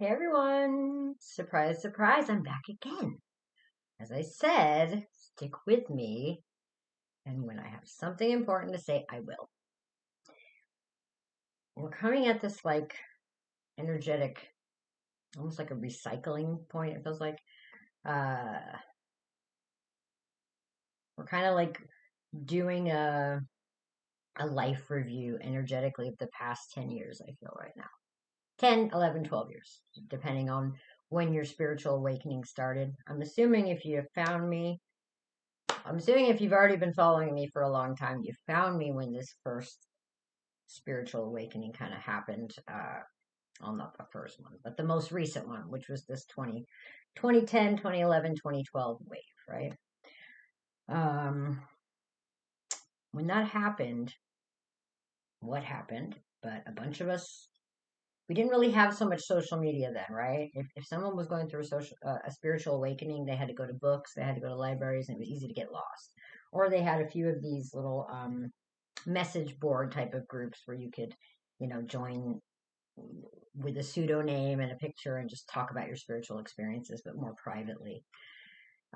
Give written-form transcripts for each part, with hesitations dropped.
Hey everyone! Surprise, surprise, I'm back again. As I said, stick with me, and when I have something important to say, I will. We're coming at this like energetic, almost like a recycling point, it feels like. Uh, we're kind of like doing a life review energetically of the past 10 years, I feel right now. 10, 11, 12 years, depending on when your spiritual awakening started. I'm assuming if you've already been following me for a long time, you found me when this first spiritual awakening kind of happened. Well, not the first one, but the most recent one, which was this 2010, 2011, 2012 wave, right? Um, when that happened, what happened? But a bunch of us, we didn't really have so much social media then, right? If someone was going through a spiritual awakening, they had to go to books, they had to go to libraries, and it was easy to get lost. Or they had a few of these little message board type of groups where you could, join with a pseudonym and a picture and just talk about your spiritual experiences, but more privately.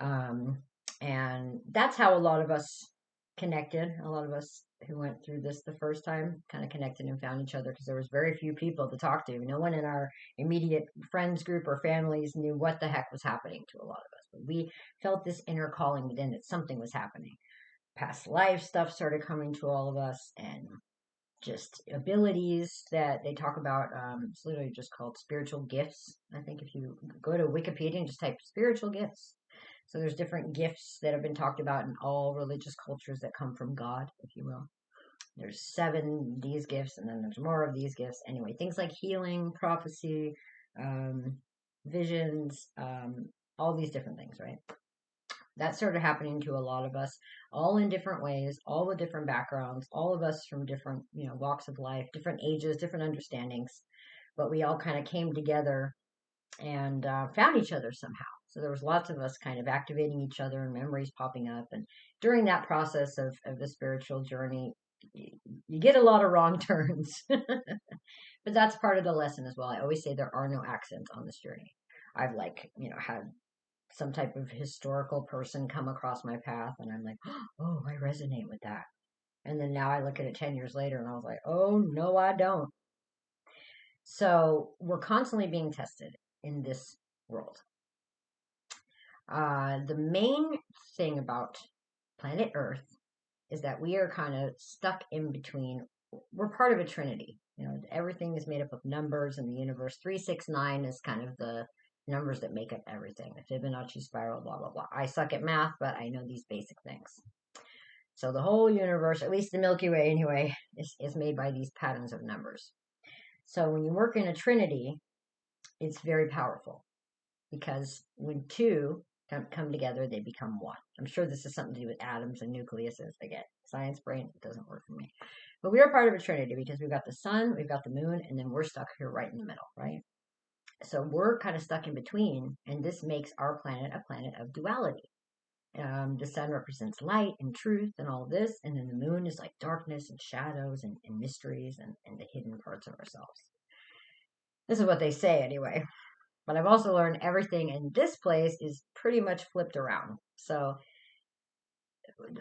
Um, and that's how a lot of us connected. A lot of us who went through this the first time kind of connected and found each other because there was very few people to talk to. No one in our immediate friends group or families knew what the heck was happening to a lot of us. But we felt this inner calling within that something was happening. Past life stuff started coming to all of us, and just abilities that they talk about. It's literally just called spiritual gifts. I think if you go to Wikipedia and just type spiritual gifts, so there's different gifts that have been talked about in all religious cultures that come from God, if you will. There's seven these gifts, and then there's more of these gifts. Anyway, things like healing, prophecy, um, visions, all these different things, right? That started happening to a lot of us, all in different ways, all with different backgrounds, all of us from different, walks of life, different ages, different understandings. But we all kind of came together and found each other somehow. So there was lots of us kind of activating each other and memories popping up. And during that process of the spiritual journey, you get a lot of wrong turns. But that's part of the lesson as well. I always say there are no accidents on this journey. I've had some type of historical person come across my path and I'm like, oh, I resonate with that. And then now I look at it 10 years later and I was like, oh, no, I don't. So we're constantly being tested in this world. The main thing about planet Earth is that we are kind of stuck in between. We're part of a trinity. Everything is made up of numbers in the universe. 369 is kind of the numbers that make up everything. The Fibonacci spiral, blah, blah, blah. I suck at math, but I know these basic things. So the whole universe, at least the Milky Way anyway, is made by these patterns of numbers. So when you work in a trinity, it's very powerful because when two come together, they become one. I'm sure this is something to do with atoms and nucleuses. Again, science brain, it doesn't work for me. But we are part of a trinity because we've got the sun, we've got the moon, and then we're stuck here right in the middle, right? So we're kind of stuck in between, and this makes our planet a planet of duality. The sun represents light and truth and all this, and then the moon is like darkness and shadows and mysteries and the hidden parts of ourselves. This is what they say anyway. But I've also learned everything in this place is pretty much flipped around. So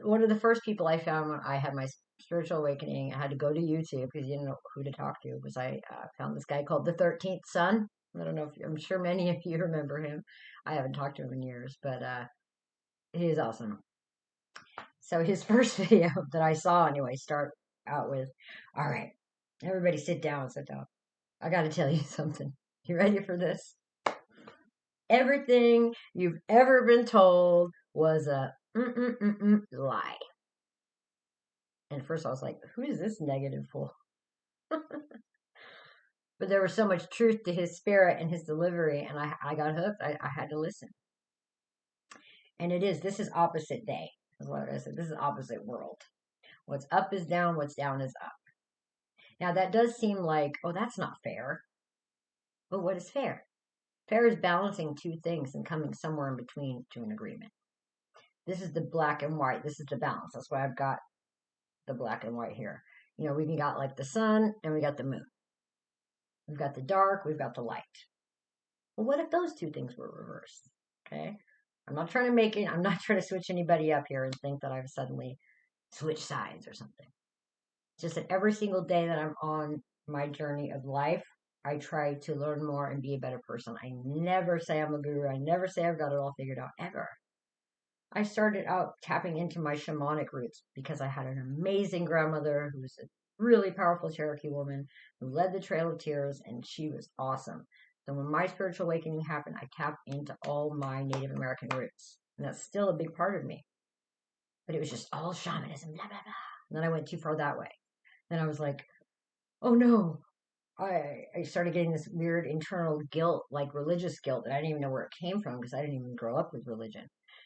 one of the first people I found when I had my spiritual awakening, I had to go to YouTube because you didn't know who to talk to, was I found this guy called the 13th Son. I don't know if I'm sure many of you remember him. I haven't talked to him in years, but he's awesome. So his first video that I saw anyway start out with, all right, everybody sit down, sit down. I got to tell you something. You ready for this? Everything you've ever been told was a lie. And at first I was like, who is this negative fool? But there was so much truth to his spirit and his delivery, and I got hooked. I had to listen. And this is opposite day, is what I said. This is opposite world. What's up is down, what's down is up. Now that does seem like, oh, that's not fair. But what is fair? Fair is balancing two things and coming somewhere in between to an agreement. This is the black and white. This is the balance. That's why I've got the black and white here. We got like the sun and we got the moon. We've got the dark, we've got the light. Well, what if those two things were reversed? Okay. I'm not trying to switch anybody up here and think that I've suddenly switched sides or something. It's just that every single day that I'm on my journey of life, I try to learn more and be a better person. I never say I'm a guru. I never say I've got it all figured out, ever. I started out tapping into my shamanic roots because I had an amazing grandmother who was a really powerful Cherokee woman who led the Trail of Tears, and she was awesome. So when my spiritual awakening happened, I tapped into all my Native American roots, and that's still a big part of me. But it was just all shamanism, blah blah blah. And then I went too far that way. Then I was like, oh no, I started getting this weird internal guilt, like religious guilt, that I didn't even know where it came from because I didn't even grow up with religion.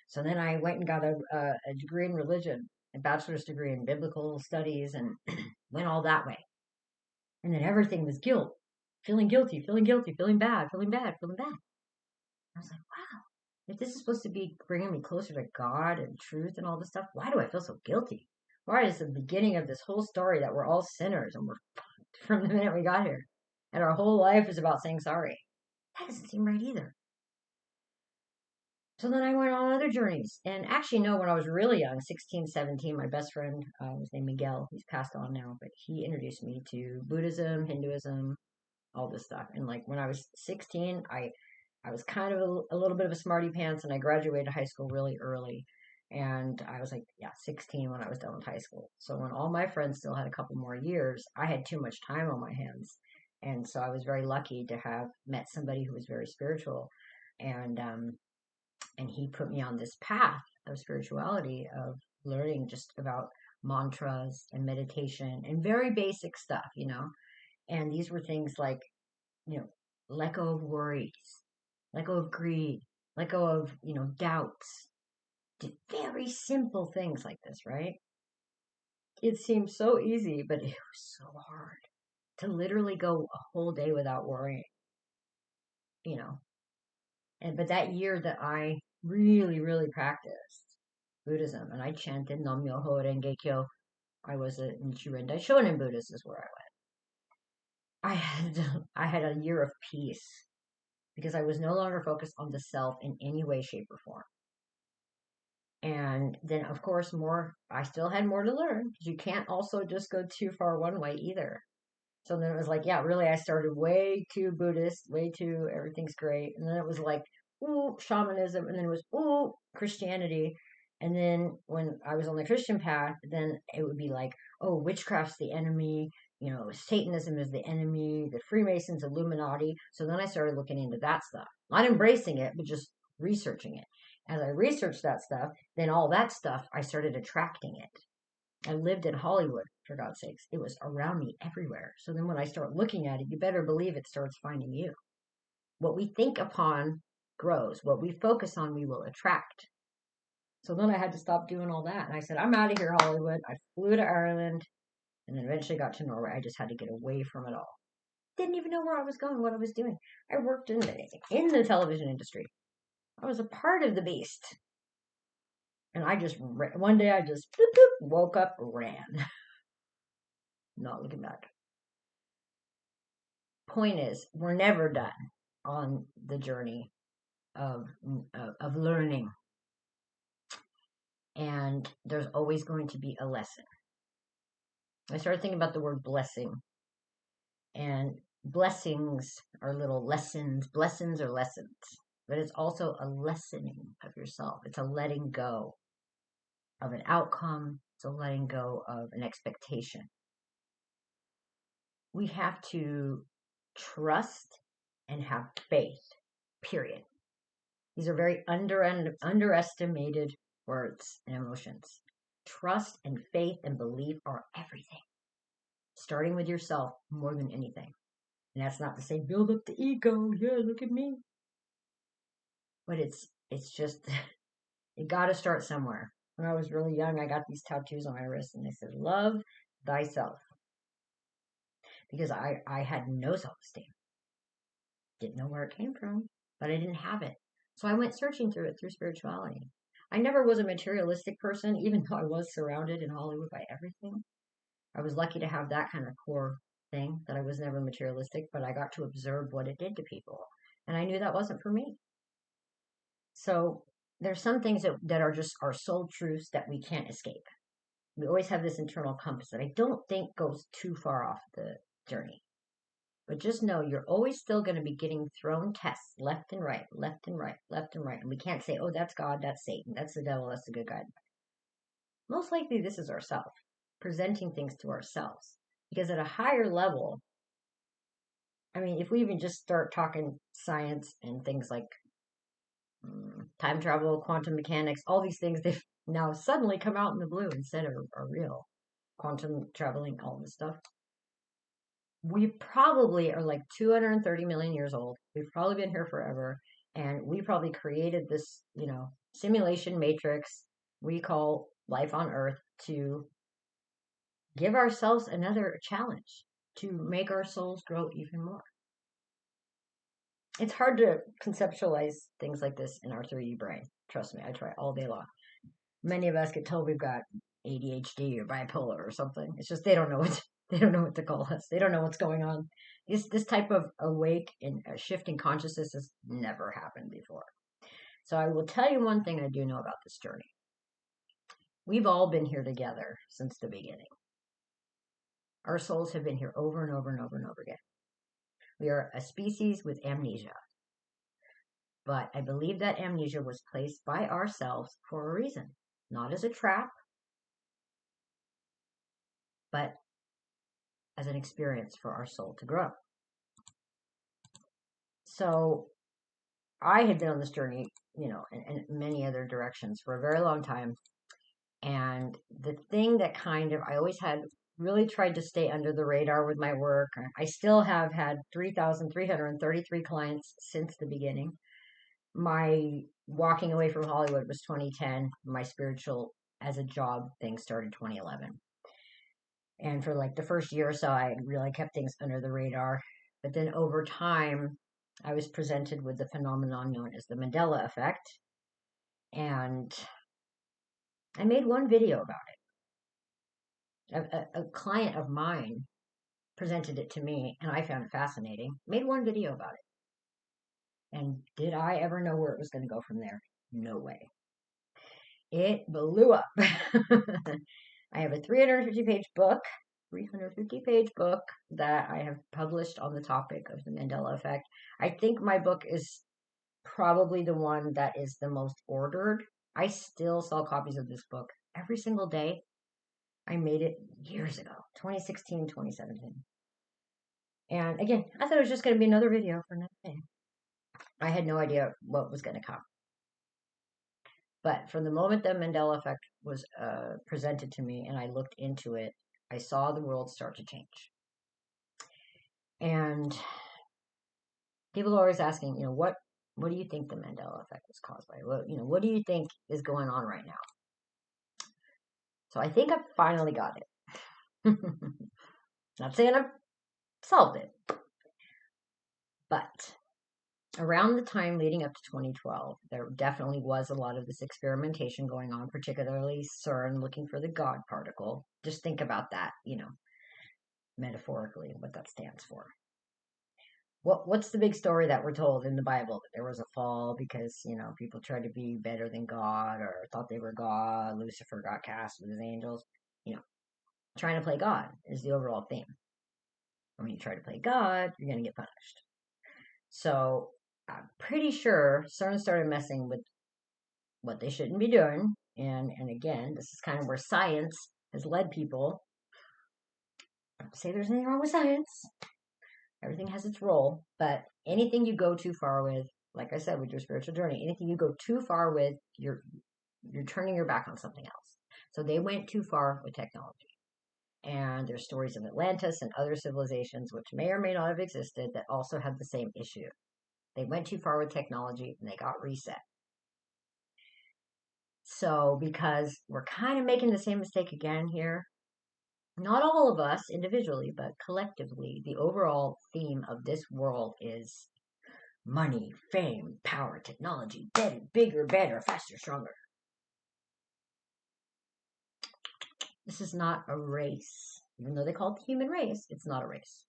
So then I went and got a degree in religion, a bachelor's degree in biblical studies, and went all that way. And then everything was guilt, feeling guilty, feeling bad, feeling bad, feeling bad. I was like, wow, if this is supposed to be bringing me closer to God and truth and all this stuff, why do I feel so guilty? Why is the beginning of this whole story that we're all sinners and we're fucked from the minute we got here? And our whole life is about saying sorry. That doesn't seem right either. So then I went on other journeys. And actually, no, when I was really young, 16, 17, my best friend was named Miguel. He's passed on now, but he introduced me to Buddhism, Hinduism, all this stuff. And like when I was 16, I was kind of a little bit of a smarty pants, and I graduated high school really early. And I was like, yeah, 16 when I was done with high school. So when all my friends still had a couple more years, I had too much time on my hands. And so I was very lucky to have met somebody who was very spiritual. And he put me on this path of spirituality, of learning just about mantras and meditation and very basic stuff, you know. And these were things like, you know, let go of worries, let go of greed, let go of, you know, doubts. Very simple things like this, right? It seems so easy, but it was so hard to literally go a whole day without worrying, you know. And but that year that I really practiced Buddhism and I chanted Nam Myoho Renge Kyo, I was a Nichiren Daishonin Buddhist is where I went. I had a year of peace because I was no longer focused on the self in any way, shape, or form. And then, of course, I still had more to learn because you can't also just go too far one way either. So then it was like, yeah, really, I started way too Buddhist, way too everything's great. And then it was like, ooh, shamanism. And then it was, ooh, Christianity. And then when I was on the Christian path, then it would be like, oh, witchcraft's the enemy. You know, Satanism is the enemy, the Freemasons, Illuminati. So then I started looking into that stuff, not embracing it, but just researching it. As I researched that stuff, then all that stuff, I started attracting it. I lived in Hollywood, for God's sakes. It was around me everywhere. So then when I start looking at it, you better believe it starts finding you. What we think upon grows. What we focus on, we will attract. So then I had to stop doing all that. And I said, I'm out of here, Hollywood. I flew to Ireland and then eventually got to Norway. I just had to get away from it all. Didn't even know where I was going, what I was doing. I worked in the television industry. I was a part of the beast. And one day I just woke up, ran. Not looking back. Point is, we're never done on the journey of learning, and there's always going to be a lesson. I started thinking about the word blessing, and blessings are little lessons. Blessings are lessons, but it's also a lessening of yourself. It's a letting go of an outcome. It's a letting go of an expectation. We have to trust and have faith, period. These are very underestimated words and emotions. Trust and faith and belief are everything. Starting with yourself more than anything. And that's not to say build up the ego. Yeah, look at me. But it's just, you got to start somewhere. When I was really young, I got these tattoos on my wrist and they said, love thyself. Because I had no self-esteem. Didn't know where it came from, but I didn't have it. So I went searching through it through spirituality. I never was a materialistic person, even though I was surrounded in Hollywood by everything. I was lucky to have that kind of core thing, that I was never materialistic, but I got to observe what it did to people. And I knew that wasn't for me. So there's some things that are just our soul truths that we can't escape. We always have this internal compass that I don't think goes too far off the journey. But just know you're always still going to be getting thrown tests left and right, left and right, left and right. And we can't say, oh, that's God, that's Satan, that's the devil, that's the good guy. Most likely, this is ourselves presenting things to ourselves. Because at a higher level, I mean, if we even just start talking science and things like time travel, quantum mechanics, all these things, they've now suddenly come out in the blue instead of are real. Quantum traveling, all this stuff. We probably are like 230 million years old. We've probably been here forever. And we probably created this, simulation matrix we call life on Earth to give ourselves another challenge to make our souls grow even more. It's hard to conceptualize things like this in our 3D brain. Trust me, I try all day long. Many of us get told we've got ADHD or bipolar or something. It's just they don't know what to call us. They don't know what's going on. This type of awake and shift in consciousness has never happened before. So I will tell you one thing I do know about this journey. We've all been here together since the beginning. Our souls have been here over and over and over and over again. We are a species with amnesia. But I believe that amnesia was placed by ourselves for a reason, not as a trap, but as an experience for our soul to grow. So I had been on this journey, in many other directions for a very long time. And the thing that I always had really tried to stay under the radar with my work. I still have had 3,333 clients since the beginning. My walking away from Hollywood was 2010. My spiritual as a job thing started 2011. And for like the first year or so, I really kept things under the radar. But then over time, I was presented with the phenomenon known as the Mandela effect. And I made one video about it. A client of mine presented it to me, and I found it fascinating. Made one video about it. And did I ever know where it was going to go from there? No way. It blew up. I have a 350-page book that I have published on the topic of the Mandela effect. I think my book is probably the one that is the most ordered. I still sell copies of this book every single day. I made it years ago, 2016, 2017. And again, I thought it was just going to be another video for another day. I had no idea what was going to come. But from the moment the Mandela effect was presented to me and I looked into it, I saw the world start to change. And people are always asking, what do you think the Mandela effect was caused by? What do you think is going on right now? So I think I've finally got it. Not saying I've solved it, but around the time leading up to 2012, there definitely was a lot of this experimentation going on, particularly CERN looking for the God particle. Just think about that, metaphorically, what that stands for. What's the big story that we're told in the Bible? That there was a fall because, people tried to be better than God or thought they were God. Lucifer got cast with his angels. Trying to play God is the overall theme. When you try to play God, you're going to get punished. So I'm pretty sure CERN started messing with what they shouldn't be doing. And again, this is kind of where science has led people. I don't say there's anything wrong with science. Everything has its role, but anything you go too far with, like I said, with your spiritual journey, anything you go too far with, you're turning your back on something else. So they went too far with technology. And there's stories of Atlantis and other civilizations which may or may not have existed that also have the same issue. They went too far with technology and they got reset. So because we're kind of making the same mistake again here, not all of us individually, but collectively, the overall theme of this world is money, fame, power, technology, better, bigger, better, faster, stronger. This is not a race. Even though they call it the human race, it's not a race.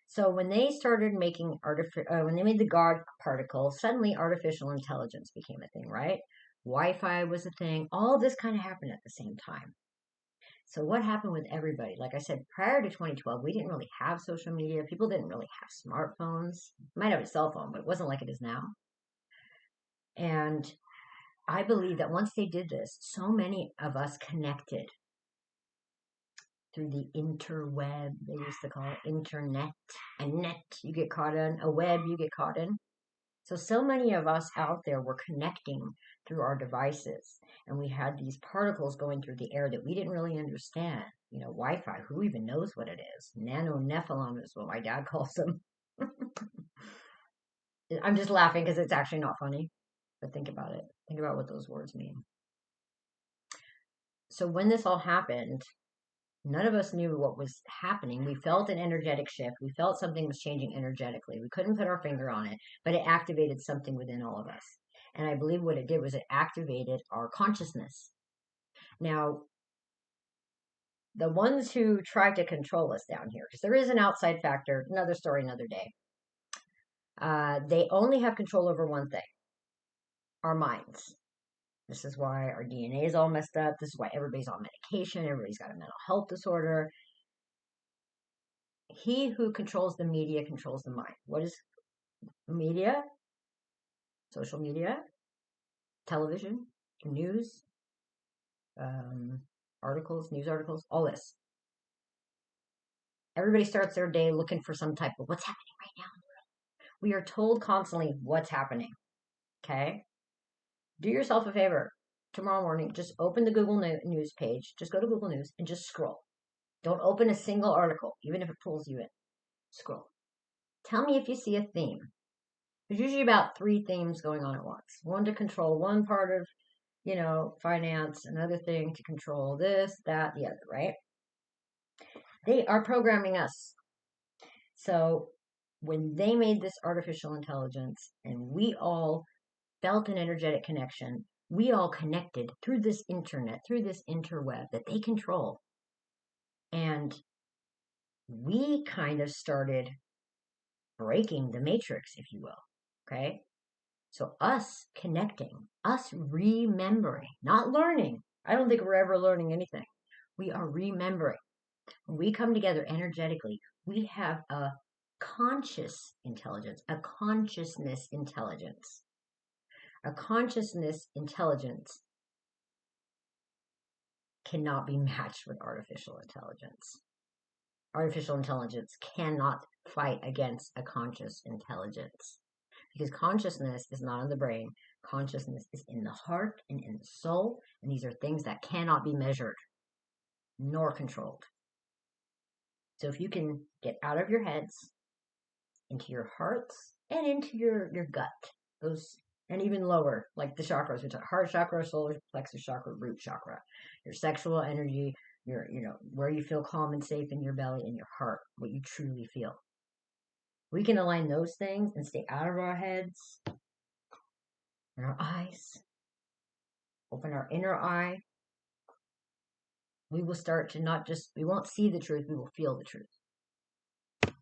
So when they started making when they made the God particle, suddenly artificial intelligence became a thing, right? Wi-Fi was a thing. All this kind of happened at the same time. So what happened with everybody? Like I said, prior to 2012, we didn't really have social media. People didn't really have smartphones. Might have a cell phone, but it wasn't like it is now. And I believe that once they did this, so many of us connected through the interweb, they used to call it internet. A net you get caught in, a web you get caught in. So many of us out there were connecting through our devices, and we had these particles going through the air that we didn't really understand. You know, Wi-Fi, who even knows what it is? Nanonephilim is what my dad calls them. I'm just laughing because it's actually not funny, but think about it. Think about what those words mean. So when this all happened, none of us knew what was happening. We felt an energetic shift. We felt something was changing energetically. We couldn't put our finger on it, but it activated something within all of us. And I believe what it did was it activated our consciousness. Now, the ones who try to control us down here, because there is an outside factor, another story, another day, they only have control over one thing, our minds. This is why our DNA is all messed up. This is why everybody's on medication. Everybody's got a mental health disorder. He who controls the media controls the mind. What is media? Social media, television, news, articles, news articles, all this. Everybody starts their day looking for some type of what's happening right now in the world. We are told constantly what's happening. Okay? Do yourself a favor. Tomorrow morning, just open the Google News page. Just go to Google News and just scroll. Don't open a single article, even if it pulls you in. Scroll. Tell me if you see a theme. There's usually about 3 themes going on at once. One to control one part of, finance, another thing to control this, that, the other, right? They are programming us. So when they made this artificial intelligence and we all felt an energetic connection, we all connected through this internet, through this interweb that they control. And we kind of started breaking the matrix, if you will. Okay? So us connecting, us remembering, not learning. I don't think we're ever learning anything. We are remembering. When we come together energetically, we have a conscious intelligence, a consciousness intelligence. A consciousness intelligence cannot be matched with artificial intelligence. Artificial intelligence cannot fight against a conscious intelligence. Because consciousness is not in the brain. Consciousness is in the heart and in the soul. And these are things that cannot be measured nor controlled. So if you can get out of your heads, into your hearts, and into your gut, those, and even lower, like the chakras, which are heart chakra, solar plexus chakra, root chakra, your sexual energy, your, where you feel calm and safe in your belly and your heart, what you truly feel. We can align those things and stay out of our heads and our eyes. Open our inner eye. We will start to we won't see the truth, we will feel the truth.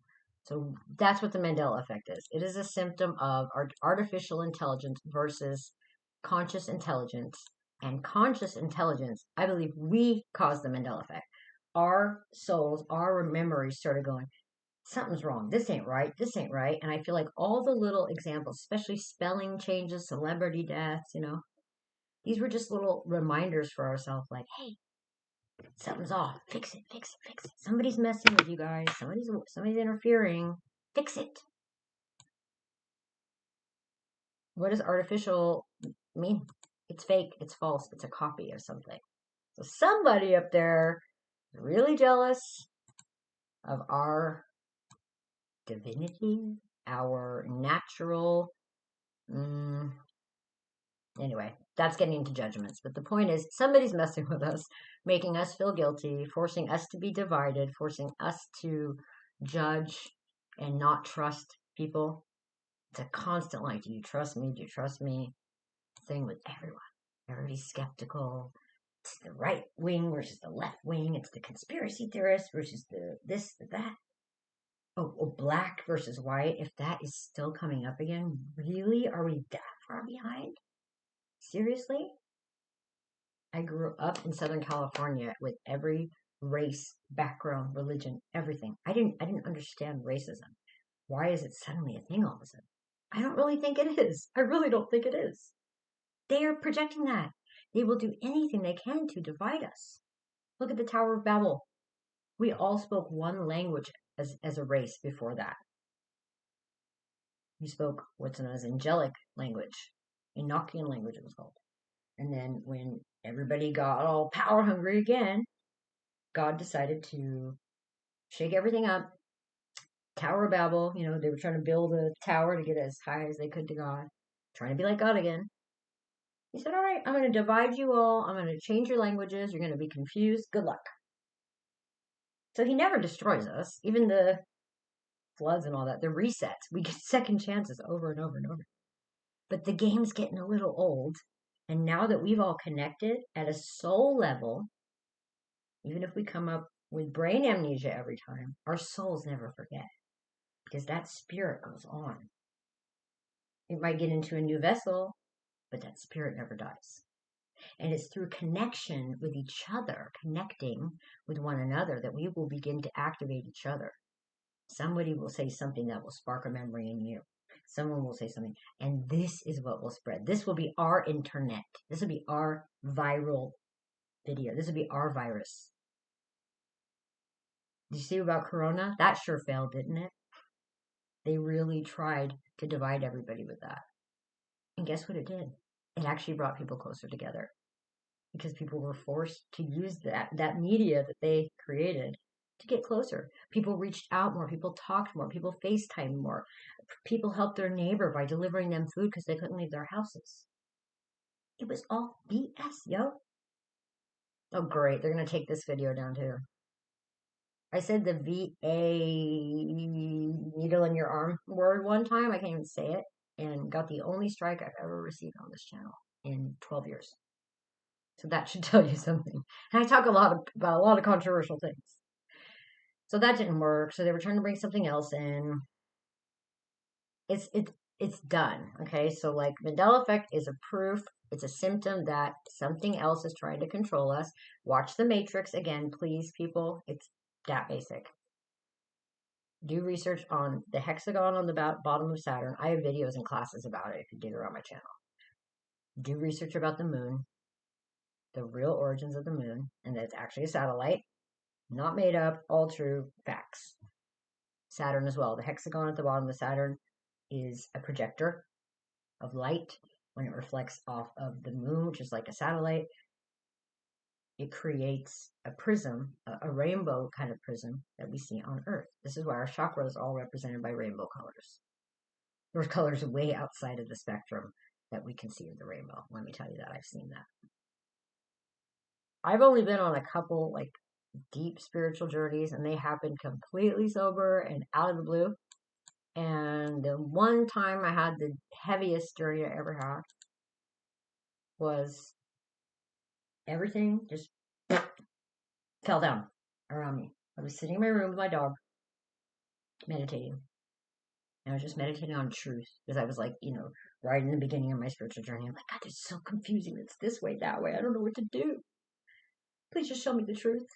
So that's what the Mandela effect is. It is a symptom of artificial intelligence versus conscious intelligence. And conscious intelligence, I believe we caused the Mandela effect. Our souls, our memories started going, something's wrong. This ain't right. This ain't right. And I feel like all the little examples, especially spelling changes, celebrity deaths, these were just little reminders for ourselves like, hey, something's off. Fix it, fix it, fix it. Somebody's messing with you guys. Somebody's interfering. Fix it. What does artificial mean? It's fake. It's false. It's a copy of something. So somebody up there is really jealous of our divinity, our natural. Anyway, that's getting into judgments. But the point is, somebody's messing with us, making us feel guilty, forcing us to be divided, forcing us to judge and not trust people. It's a constant like, do you trust me? Do you trust me? Thing with everyone. Everybody's skeptical. It's the right wing versus the left wing. It's the conspiracy theorist versus the this, the that. Oh, black versus white, if that is still coming up again, really? Are we that far behind? Seriously? I grew up in Southern California with every race, background, religion, everything. I didn't understand racism. Why is it suddenly a thing all of a sudden? I don't really think it is. I really don't think it is. They are projecting that. They will do anything they can to divide us. Look at the Tower of Babel. We all spoke one language as a race before that. We spoke what's known as angelic language, Enochian language it was called. And then when everybody got all power hungry again, God decided to shake everything up. Tower of Babel, they were trying to build a tower to get as high as they could to God, trying to be like God again. He said, all right, I'm going to divide you all. I'm going to change your languages. You're going to be confused. Good luck. So he never destroys us. Even the floods and all that, the resets, we get second chances over and over and over. But the game's getting a little old. And now that we've all connected at a soul level, even if we come up with brain amnesia every time, our souls never forget because that spirit goes on. It might get into a new vessel, but that spirit never dies. And it's through connection with each other, connecting with one another, that we will begin to activate each other. Somebody will say something that will spark a memory in you. Someone will say something, and this is what will spread. This will be our internet. This will be our viral video. This will be our virus. Did you see about Corona? That sure failed, didn't it? They really tried to divide everybody with that. And guess what it did? It actually brought people closer together because people were forced to use that media that they created to get closer. People reached out more. People talked more. People FaceTimed more. People helped their neighbor by delivering them food because they couldn't leave their houses. It was all BS, yo. Oh, great. They're going to take this video down too. I said the VA needle in your arm word one time. I can't even say it. And got the only strike I've ever received on this channel in 12 years. So that should tell you something. And I talk about a lot of controversial things. So that didn't work. So they were trying to bring something else in. It's done. Okay. So like Mandela effect is a proof. It's a symptom that something else is trying to control us. Watch The Matrix again, please, people. It's that basic. Do research on the hexagon on the bottom of Saturn. I have videos and classes about it if you dig around my channel. Do research about the moon, the real origins of the moon, and that it's actually a satellite, not made up, all true facts. Saturn as well. The hexagon at the bottom of Saturn is a projector of light. When it reflects off of the moon, which is like a satellite, it creates a prism, a rainbow kind of prism that we see on Earth. This is why our chakras are all represented by rainbow colors. There's colors way outside of the spectrum that we can see of the rainbow. Let me tell you that. I've seen that. I've only been on a couple like deep spiritual journeys, and they happened completely sober and out of the blue. And the one time I had the heaviest journey I ever had was everything just fell down around me. I was sitting in my room with my dog, meditating. And I was just meditating on truth because I was like, right in the beginning of my spiritual journey, I'm like, God, it's so confusing. It's this way, that way. I don't know what to do. Please just show me the truth.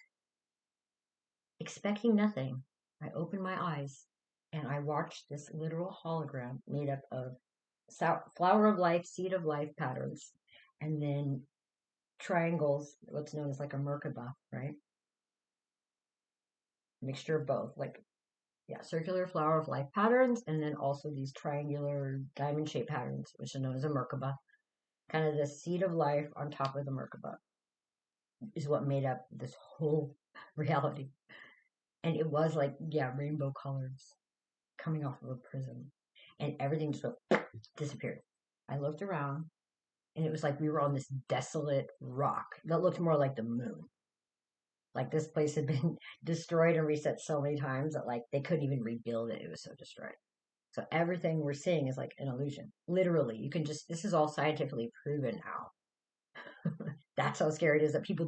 Expecting nothing, I opened my eyes and I watched this literal hologram made up of flower of life, seed of life patterns, and then triangles, what's known as like a Merkaba, right? Mixture of both, circular flower of life patterns, and then also these triangular diamond shaped patterns, which are known as a Merkaba. Kind of the seed of life on top of the Merkaba is what made up this whole reality. And it was like, rainbow colors coming off of a prism. And everything just disappeared. I looked around, and it was like we were on this desolate rock that looked more like the moon. Like this place had been destroyed and reset so many times that like they couldn't even rebuild it. It was so destroyed. So everything we're seeing is like an illusion. Literally, this is all scientifically proven now. That's how scary it is that people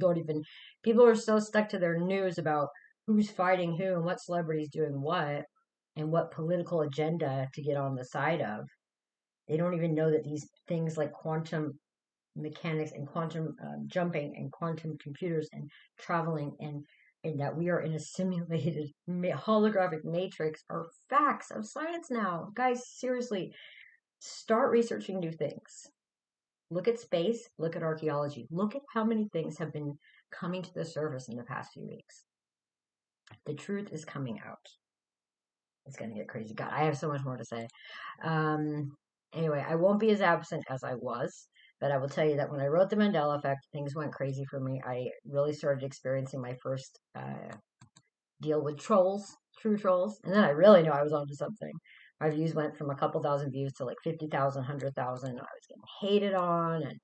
are so stuck to their news about who's fighting who and what celebrity's doing what. and what political agenda to get on the side of. They don't even know that these things like quantum mechanics and quantum jumping and quantum computers and traveling and that we are in a simulated holographic matrix are facts of science now. Guys, seriously, start researching new things. Look at space, look at archaeology, look at how many things have been coming to the surface in the past few weeks. The truth is coming out. It's going to get crazy. God, I have so much more to say. Anyway, I won't be as absent as I was, but I will tell you that when I wrote The Mandela Effect, things went crazy for me. I really started experiencing my first deal with trolls, true trolls, and then I really knew I was onto something. My views went from a couple thousand views to like 50,000, 100,000. I was getting hated on, and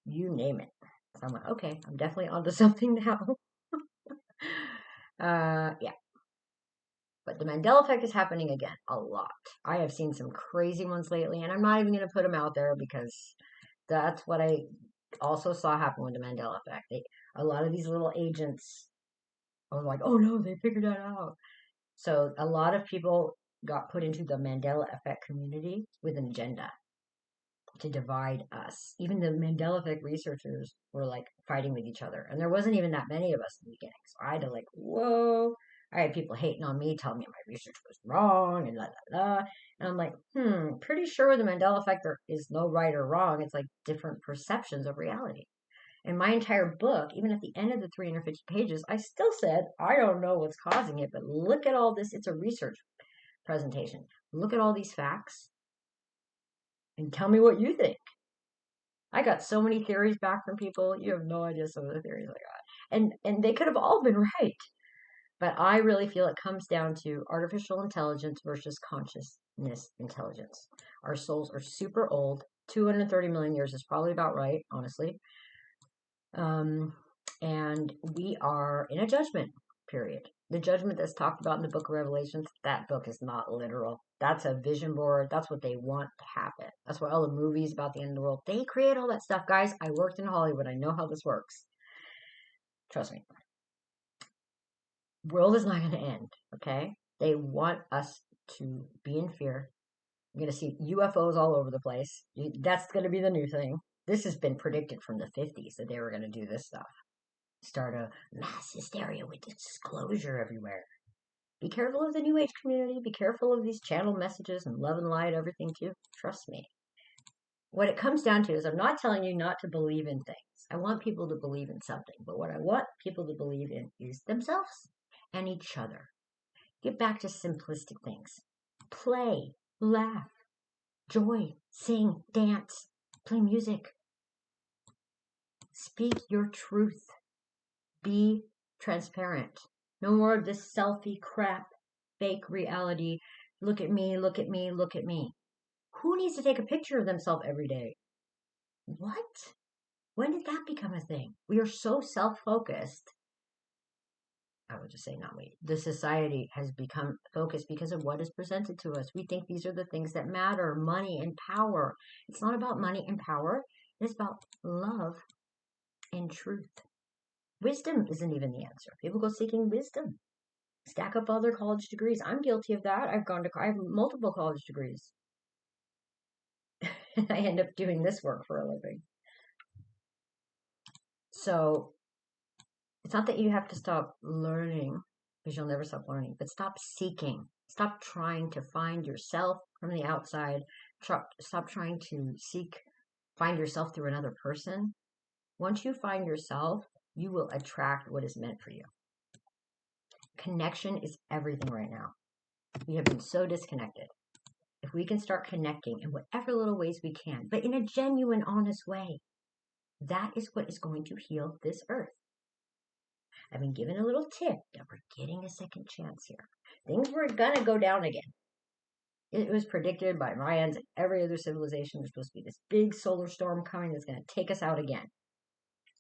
you name it. So I'm like, okay, I'm definitely onto something now. Yeah. But the Mandela effect is happening again a lot. I have seen some crazy ones lately, and I'm not even going to put them out there because that's what I also saw happen with the Mandela effect. A lot of these little agents are like, oh no, they figured that out. So a lot of people got put into the Mandela effect community with an agenda to divide us. Even the Mandela effect researchers were like fighting with each other. And there wasn't even that many of us in the beginning. So I had to like, whoa. I had people hating on me, telling me my research was wrong and la la la. And I'm like, pretty sure the Mandela effect there is no right or wrong. It's like different perceptions of reality. In my entire book, even at the end of the 350 pages, I still said, I don't know what's causing it, but look at all this. It's a research presentation. Look at all these facts and tell me what you think. I got so many theories back from people. You have no idea some of the theories I got. And they could have all been right. But I really feel it comes down to artificial intelligence versus consciousness intelligence. Our souls are super old. 230 million years is probably about right, honestly. And we are in a judgment period. The judgment that's talked about in the book of Revelations, that book is not literal. That's a vision board. That's what they want to happen. That's why all the movies about the end of the world, they create all that stuff. Guys, I worked in Hollywood. I know how this works. Trust me. World is not going to end, okay? They want us to be in fear. You're going to see UFOs all over the place. That's going to be the new thing. This has been predicted from the 50s that they were going to do this stuff. Start a mass hysteria with disclosure everywhere. Be careful of the New Age community. Be careful of these channel messages and love and light, everything too. Trust me. What it comes down to is I'm not telling you not to believe in things. I want people to believe in something. But what I want people to believe in is themselves and each other. Get back to simplistic things. Play, laugh, joy, sing, dance, play music. Speak your truth. Be transparent. No more of this selfie crap, fake reality. Look at me, look at me, look at me. Who needs to take a picture of themselves every day? What? When did that become a thing? We are so self-focused. I would just say not we. The society has become focused because of what is presented to us. We think these are the things that matter, money and power. It's not about money and power. It's about love and truth. Wisdom isn't even the answer. People go seeking wisdom. Stack up all their college degrees. I'm guilty of that. I have multiple college degrees. And I end up doing this work for a living. So it's not that you have to stop learning, because you'll never stop learning, but stop seeking. Stop trying to find yourself from the outside. Stop trying to find yourself through another person. Once you find yourself, you will attract what is meant for you. Connection is everything right now. We have been so disconnected. If we can start connecting in whatever little ways we can, but in a genuine, honest way, that is what is going to heal this earth. I've been given a little tip that we're getting a second chance here. Things were going to go down again. It was predicted by Mayans and every other civilization. There's supposed to be this big solar storm coming that's going to take us out again.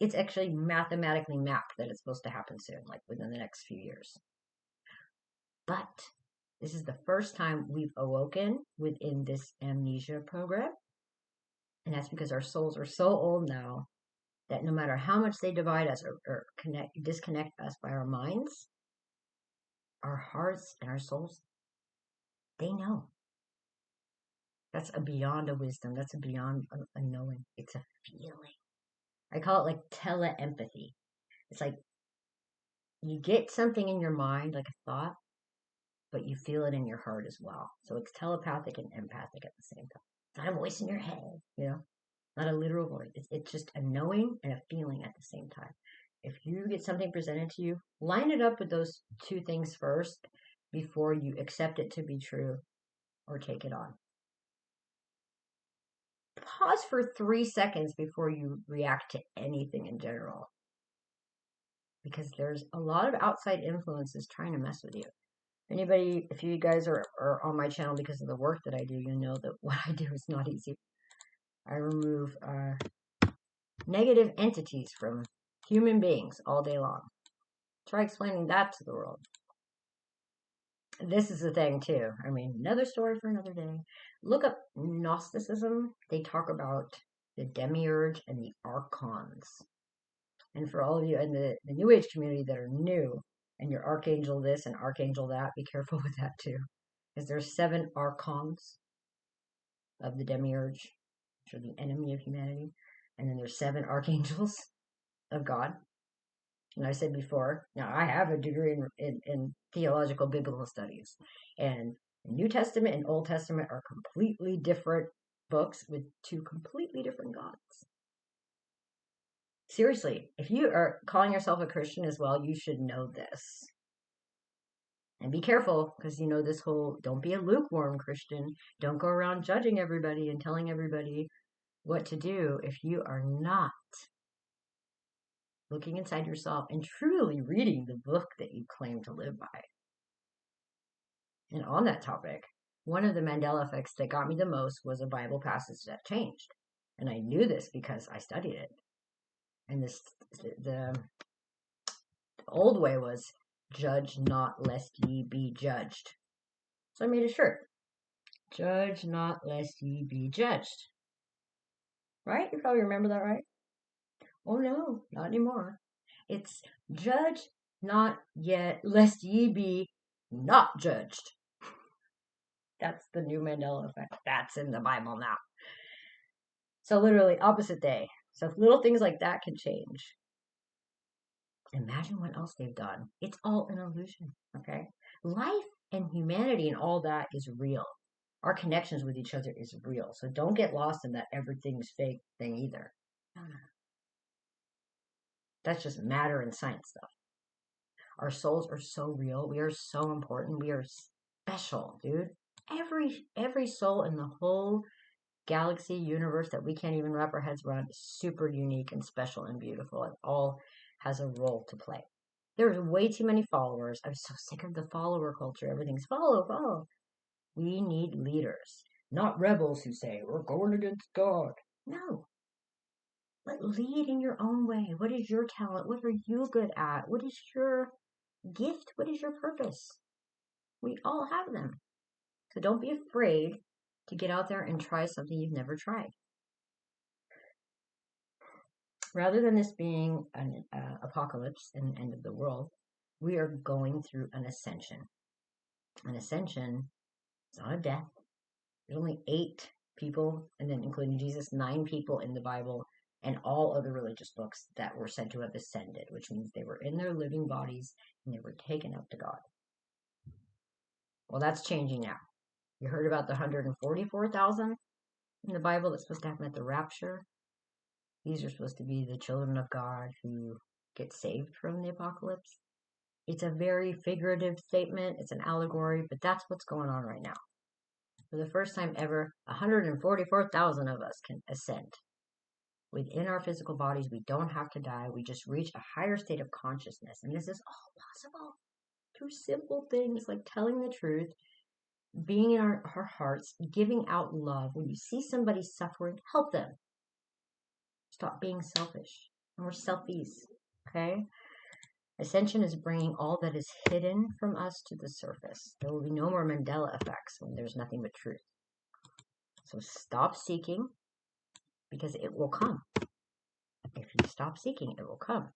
It's actually mathematically mapped that it's supposed to happen soon, like within the next few years. But this is the first time we've awoken within this amnesia program. And that's because our souls are so old now that no matter how much they divide us or disconnect us by our minds, our hearts and our souls, They know. That's a beyond a wisdom. That's a beyond a knowing. It's a feeling. I call it like tele-empathy. It's like you get something in your mind, like a thought, but you feel it in your heart as well. So it's telepathic and empathic at the same time. It's not a voice in your head, not a literal voice. It's just a knowing and a feeling at the same time. If you get something presented to you, line it up with those two things first before you accept it to be true or take it on. Pause for 3 seconds before you react to anything in general, because there's a lot of outside influences trying to mess with you. Anybody, if you guys are on my channel because of the work that I do, you know that what I do is not easy. I remove negative entities from human beings all day long. Try explaining that to the world. This is the thing too. I mean, another story for another day. Look up Gnosticism. They talk about the demiurge and the archons. And for all of you in the New Age community that are new, and you're archangel this and archangel that, be careful with that too. Because there's 7 archons of the demiurge, which are the enemy of humanity. And then there's 7 archangels of God. And I said before, now I have a degree in theological biblical studies. And the New Testament and Old Testament are completely different books with 2 completely different gods. Seriously, if you are calling yourself a Christian as well, you should know this. And be careful, because this whole, don't be a lukewarm Christian. Don't go around judging everybody and telling everybody what to do if you are not looking inside yourself and truly reading the book that you claim to live by. And on that topic, one of the Mandela effects that got me the most was a Bible passage that changed. And I knew this because I studied it. And the old way was, judge not lest ye be judged. So I made a shirt. Judge not lest ye be judged. Right? You probably remember that, right? Oh no, not anymore. It's judge not yet lest ye be not judged. That's the new Mandela effect. That's in the Bible now. So literally opposite day. So if little things like that can change, imagine what else they've done. It's all an illusion, okay? Life and humanity and all that is real. Our connections with each other is real. So don't get lost in that everything's fake thing either. No. That's just matter and science stuff. Our souls are so real. We are so important. We are special, dude. Every soul in the whole galaxy, universe that we can't even wrap our heads around is super unique and special and beautiful, and all has a role to play. There's way too many followers. I'm so sick of the follower culture. Everything's follow. We need leaders, not rebels who say, we're going against God. No. But lead in your own way. What is your talent? What are you good at? What is your gift? What is your purpose? We all have them. So don't be afraid to get out there and try something you've never tried. Rather than this being an apocalypse and end of the world, we are going through an ascension. An ascension is not a death. There's only 8 people, and then including Jesus, 9 people in the Bible and all other religious books that were said to have ascended, which means they were in their living bodies and they were taken up to God. Well, that's changing now. You heard about the 144,000 in the Bible that's supposed to happen at the rapture. These are supposed to be the children of God who get saved from the apocalypse. It's a very figurative statement. It's an allegory, but that's what's going on right now. For the first time ever, 144,000 of us can ascend. Within our physical bodies, we don't have to die. We just reach a higher state of consciousness. And this is all possible through simple things like telling the truth, being in our hearts, giving out love. When you see somebody suffering, help them. Stop being selfish. And we're selfies, okay? Ascension is bringing all that is hidden from us to the surface. There will be no more Mandela effects when there's nothing but truth. So stop seeking, because it will come. If you stop seeking, it will come.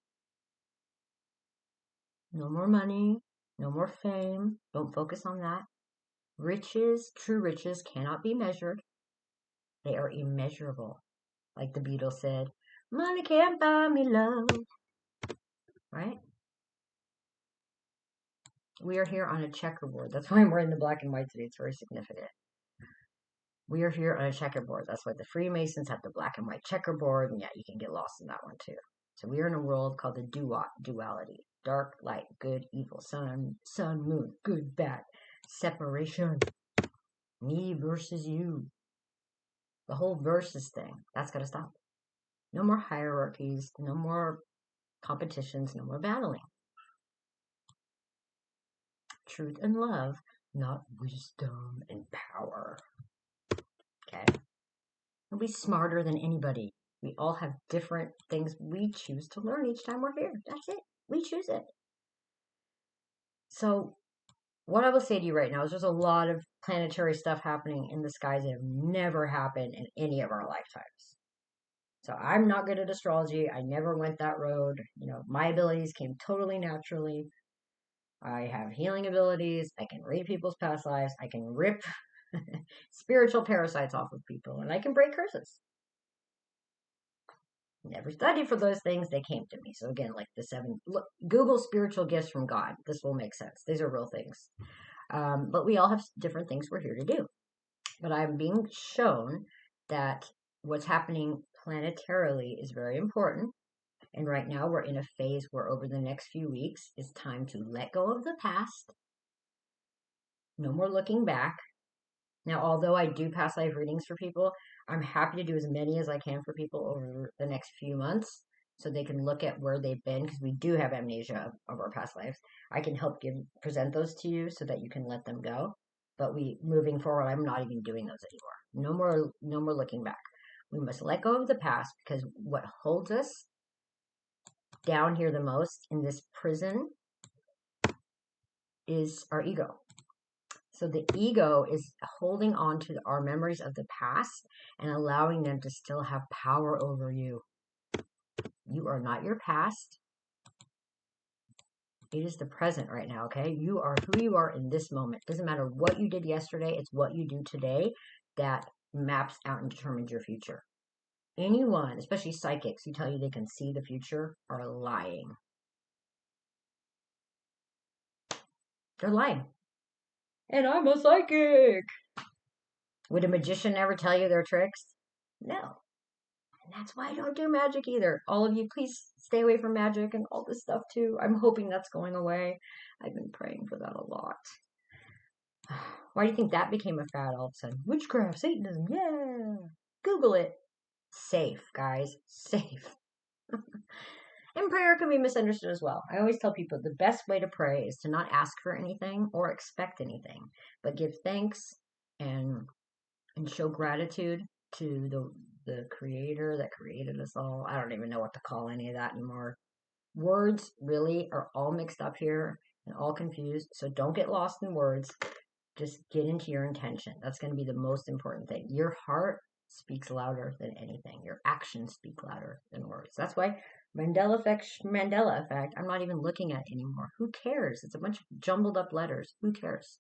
No more money, no more fame. Don't focus on that. Riches, true riches, cannot be measured. They are immeasurable. Like the Beatles said, money can't buy me love. Right? We are here on a checkerboard. That's why I'm wearing the black and white today. It's very significant. We are here on a checkerboard. That's why the Freemasons have the black and white checkerboard. And yeah, you can get lost in that one too. So we are in a world called the duality. Dark, light, good, evil, sun, moon, good, bad. Separation. Me versus you. The whole versus thing. That's got to stop. No more hierarchies. No more competitions. No more battling. Truth and love, not wisdom and power. Okay? Nobody's smarter than anybody. We all have different things we choose to learn each time we're here. That's it. We choose it. So, what I will say to you right now is there's a lot of planetary stuff happening in the skies that have never happened in any of our lifetimes. So, I'm not good at astrology. I never went that road. You know, my abilities came totally naturally. I have healing abilities. I can read people's past lives. I can rip spiritual parasites off of people, and I can break curses. Never studied for those things. They came to me. So again, like the seven, look, Google spiritual gifts from God. This will make sense. These are real things. But we all have different things we're here to do. But I'm being shown that what's happening planetarily is very important. And right now we're in a phase where over the next few weeks, it's time to let go of the past. No more looking back. Now, although I do past life readings for people, I'm happy to do as many as I can for people over the next few months so they can look at where they've been because we do have amnesia of our past lives. I can help present those to you so that you can let them go. But moving forward, I'm not even doing those anymore. No more looking back. We must let go of the past because what holds us down here the most in this prison is our ego. So the ego is holding on to our memories of the past and allowing them to still have power over you. You are not your past. It is the present right now, okay? You are who you are in this moment. It doesn't matter what you did yesterday. It's what you do today that maps out and determines your future. Anyone, especially psychics, who tell you they can see the future are lying. They're lying. And I'm a psychic. Would a magician ever tell you their tricks? No. And that's why I don't do magic either. All of you, please stay away from magic and all this stuff too. I'm hoping that's going away. I've been praying for that a lot. Why do you think that became a fad all of a sudden? Witchcraft, Satanism, yeah. Google it. Safe, guys. Safe. And prayer can be misunderstood as well. I always tell people the best way to pray is to not ask for anything or expect anything, but give thanks and show gratitude to the creator that created us all. I don't even know what to call any of that anymore. Words really are all mixed up here and all confused. So don't get lost in words. Just get into your intention. That's going to be the most important thing. Your heart speaks louder than anything. Your actions speak louder than words. That's why Mandela effect, I'm not even looking at anymore. Who cares? It's a bunch of jumbled up letters. Who cares?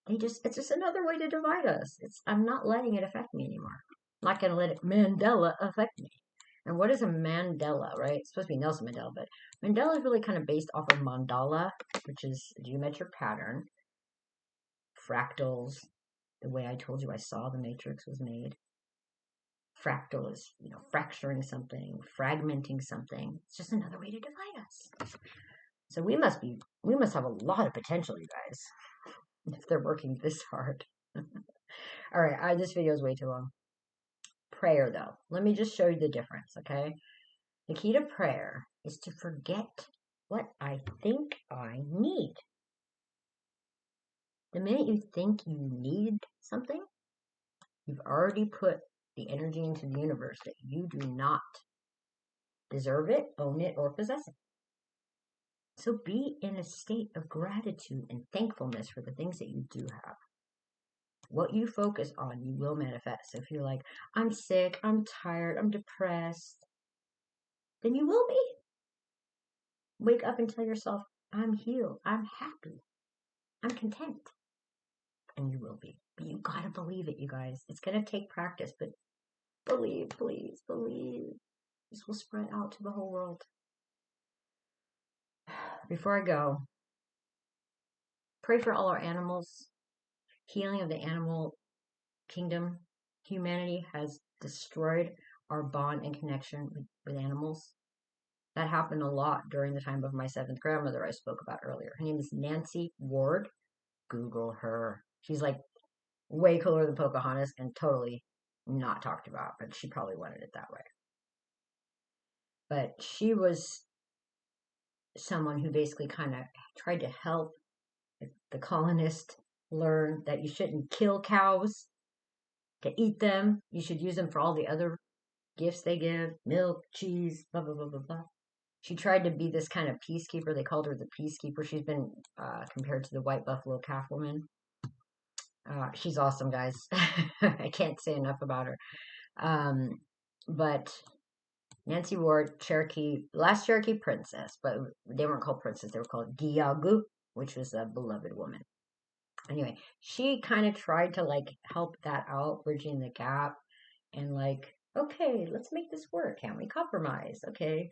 It's just another way to divide us. I'm not letting it affect me anymore. I'm not going to let Mandela affect me. And what is a Mandela, right? It's supposed to be Nelson Mandela, but Mandela is really kind of based off of mandala, which is geometric pattern, fractals, the way I told you I saw the matrix was made. Fractal is, fracturing something, fragmenting something. It's just another way to divide us. So we must have a lot of potential, you guys, if they're working this hard. All right, this video is way too long. Prayer, though. Let me just show you the difference, okay? The key to prayer is to forget what I think I need. The minute you think you need something, you've already put the energy into the universe that you do not deserve it, own it, or possess it. So be in a state of gratitude and thankfulness for the things that you do have. What you focus on, you will manifest. So if you're like, I'm sick, I'm tired, I'm depressed, then you will be. Wake up and tell yourself, I'm healed, I'm happy, I'm content. and you will be. But you gotta believe it, you guys. It's gonna take practice, but believe, please, believe. This will spread out to the whole world. Before I go, pray for all our animals, healing of the animal kingdom. Humanity has destroyed our bond and connection with animals. That happened a lot during the time of my seventh grandmother I spoke about earlier. Her name is Nancy Ward. Google her. She's like way cooler than Pocahontas and totally not talked about, but she probably wanted it that way. But she was someone who basically kind of tried to help the colonists learn that you shouldn't kill cows to eat them. You should use them for all the other gifts they give, milk, cheese, blah, blah, blah, blah, blah. She tried to be this kind of peacekeeper. They called her the peacekeeper. She's been compared to the white buffalo calf woman. She's awesome, guys. I can't say enough about her. But Nancy Ward, Cherokee, last Cherokee princess, but they weren't called princess. They were called Giagu, which was a beloved woman. Anyway, she kind of tried to like help that out, bridging the gap, and like, okay, let's make this work. Can't we compromise? Okay,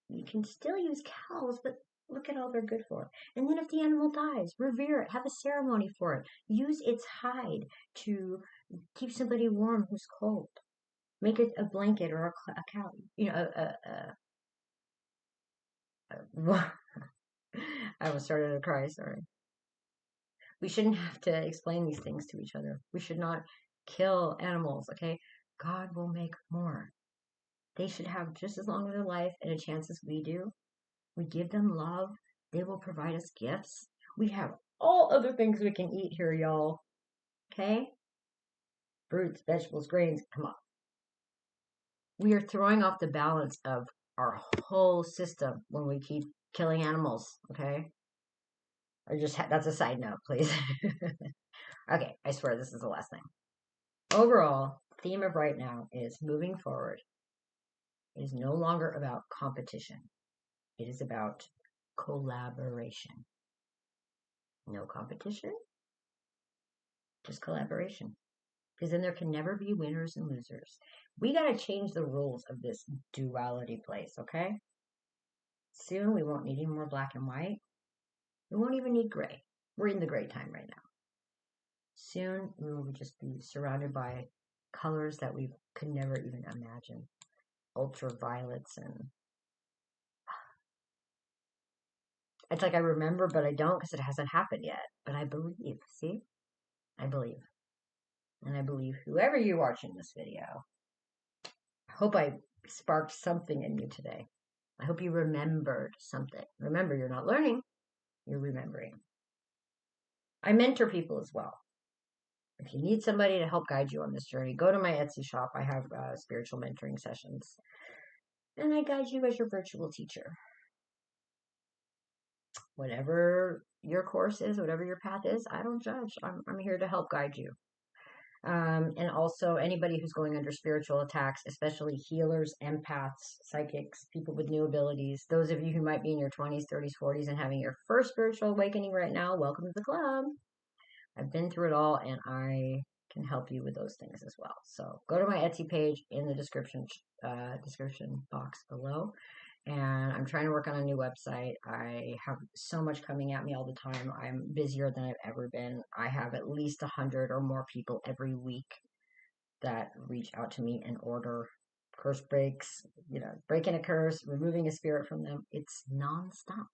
you can still use cows, but look at all they're good for. And then if the animal dies, revere it, have a ceremony for it. Use its hide to keep somebody warm who's cold. Make it a blanket or a cow. You know, I almost started to cry, sorry. We shouldn't have to explain these things to each other. We should not kill animals, okay? God will make more. They should have just as long of a life and a chance as we do. We give them love. They will provide us gifts. We have all other things we can eat here, y'all. Okay? Fruits, vegetables, grains. Come on. We are throwing off the balance of our whole system when we keep killing animals. Okay? Or just that's a side note, please. Okay, I swear this is the last thing. Overall, theme of right now is moving forward. It is no longer about competition. It is about collaboration. No competition, just collaboration. Because then there can never be winners and losers. We got to change the rules of this duality place, okay? Soon we won't need any more black and white. We won't even need gray. We're in the gray time right now. Soon we will just be surrounded by colors that we could never even imagine. Ultraviolets and... It's like I remember, but I don't because it hasn't happened yet. But I believe, see? I believe. And I believe whoever you're watching this video, I hope I sparked something in you today. I hope you remembered something. Remember, you're not learning, you're remembering. I mentor people as well. If you need somebody to help guide you on this journey, go to my Etsy shop. I have spiritual mentoring sessions. And I guide you as your virtual teacher. Whatever your course is, whatever your path is, I don't judge. I'm here to help guide you. And also anybody who's going under spiritual attacks, especially healers, empaths, psychics, people with new abilities. Those of you who might be in your 20s, 30s, 40s and having your first spiritual awakening right now, welcome to the club. I've been through it all and I can help you with those things as well. So go to my Etsy page in the description box below. And I'm trying to work on a new website. I have so much coming at me all the time. I'm busier than I've ever been. I have at least 100 or more people every week that reach out to me and order curse breaks, breaking a curse, removing a spirit from them. It's nonstop.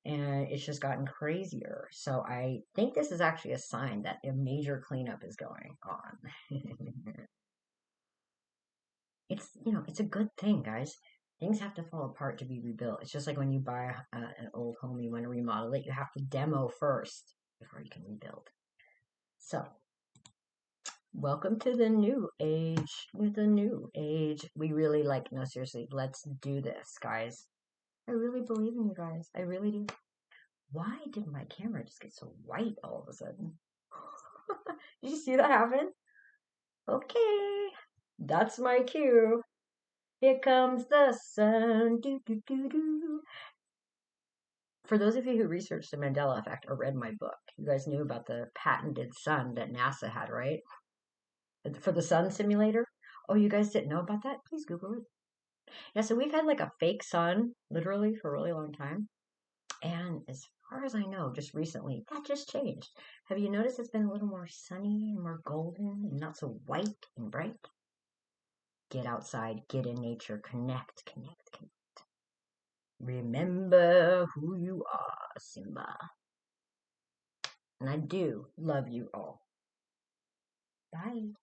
And it's just gotten crazier. So I think this is actually a sign that a major cleanup is going on. It's a good thing, guys. Things have to fall apart to be rebuilt. It's just like when you buy an old home, you want to remodel it, you have to demo first before you can rebuild. So, welcome to the new age. With the new age, we really no, seriously, let's do this, guys. I really believe in you guys. I really do. Why did my camera just get so white all of a sudden? Did you see that happen? Okay, that's my cue. Here comes the sun. Do, do, do, do. For those of you who researched the Mandela effect or read my book, you guys knew about the patented sun that NASA had, right? For the sun simulator. Oh, you guys didn't know about that? Please Google it. Yeah, so we've had like a fake sun literally for a really long time. And as far as I know, just recently, that just changed. Have you noticed it's been a little more sunny and more golden and not so white and bright? Get outside, get in nature, connect, connect, connect. Remember who you are, Simba. And I do love you all. Bye.